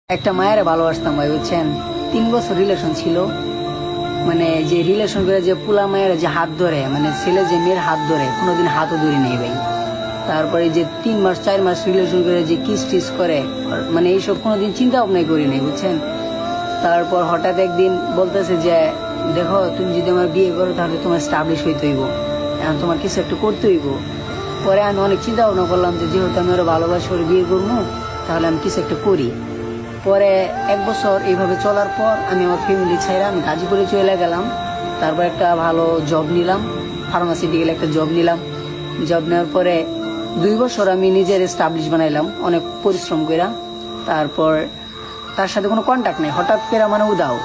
একটা মায়ের ভালোবাসতাম ভাই, বুঝছেন। 3 বছর রিলেশন ছিল, মানে যে রিলেশন করে যে পুলা মায়ের যে হাত ধরে, মানে ছেলে যে মেয়ের হাত ধরে কোনোদিন হাতও ধরে নেই ভাই। তারপরে যে 3 মাস 4 মাস রিলেশন করে যে কিস টিস করে, মানে এইসব কোনোদিন চিন্তা ভাবনাই করি নাই, বুঝছেন। তারপর হঠাৎ একদিন বলতেছে যে দেখো, তুমি যদি আমার বিয়ে করো তাহলে তোমার স্টাবলিশ হইতে হইব, এখন তোমার কিছু একটা করতে হইব। পরে আমি অনেক চিন্তা ভাবনা করলাম যে যেহেতু আমি আরো ভালোবাসি করে বিয়ে করবো, তাহলে আমি কিছু একটা করি। পরে 1 বছর এইভাবে চলার পর আমি আমার ফ্যামিলি ছেড়ে আমি গাজীপুরে চলে গেলাম। তারপর একটা ভালো জব নিলাম, ফার্মাসিউটিক্যাল একটা জব নিলাম। জব নেওয়ার পরে 2 বছর আমি নিজের এস্টাবলিশ বানাইলাম অনেক পরিশ্রম করে। তারপর তার সাথে কোনো কন্ট্যাক্ট নেই, হঠাৎ করে মানে উদাও,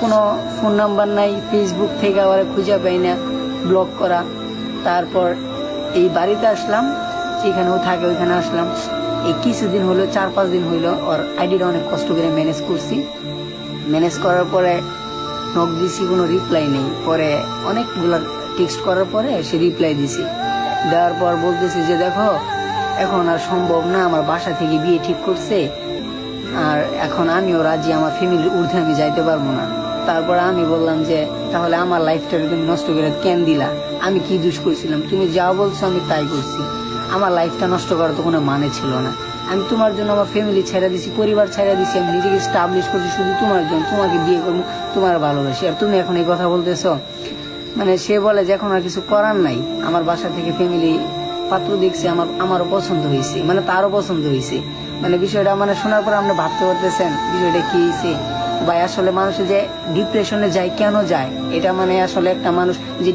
কোনো ফোন নাম্বার নাই, ফেসবুক থেকে আবার খুঁজে পাই না, ব্লক করা। তারপর এই বাড়িতে আসলাম, যেখানেও থাকে ওইখানে আসলাম। এই কিছুদিন হলো, 4-5 দিন হইলো, ওর আইডিটা অনেক কষ্ট করে ম্যানেজ করছি। ম্যানেজ করার পরে নক দিছি, কোনো রিপ্লাই নেই। পরে অনেকগুলো টেক্সট করার পরে সে রিপ্লাই দিছি। দেওয়ার পর বলতেছি যে দেখো, এখন আর সম্ভব না, আমার বাসা থেকে বিয়ে ঠিক করছে, আর এখন আমিও রাজি, আমার ফ্যামিলির ঊর্ধ্বে আমি যাইতে পারবো না। তারপর আমি বললাম যে তাহলে আমার লাইফটাকে তুমি নষ্ট করে কেন দিলা? আমি কি দোষ করছিলাম? তুমি যা বলছো আমি তাই করছি, আমার লাইফটা নষ্ট করার তো কোনো মানে ছিল না। আমি তোমার জন্য আমার ফ্যামিলি ছেড়ে দিছি, পরিবার ছেড়ে দিছি, আমি নিজেকে স্টাবলিশ করছি শুধু তোমার জন্য, তোমাকে বিয়ে করবো, তোমার ভালোবাসি, আর তুমি এখন এই কথা বলতেছো। মানে সে বলে যে এখন আর কিছু করার নাই, আমার বাসা থেকে ফ্যামিলি পাত্র দেখছে, আমারও পছন্দ হয়েছে, মানে তারও পছন্দ হয়েছে। মানে বিষয়টা মানে শোনার পর আমরা ভাবতে পারতেছেন বিষয়টা কি হয়েছে ভাই। আসলে মানুষ যে ডিপ্রেশনে যায়, কেন যায়, এটা মানে আসলে একটা মানুষ যে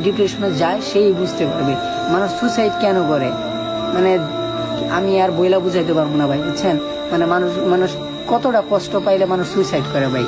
ডিপ্রেশনে যায় সেই বুঝতে পারবে মানুষ সুসাইড কেন করে। মানে আমি আর বইলা বুঝাইতে পারবো না ভাই, বুঝছেন। মানে মানুষ কতটা কষ্ট পাইলে মানুষ সুইসাইড করে ভাই।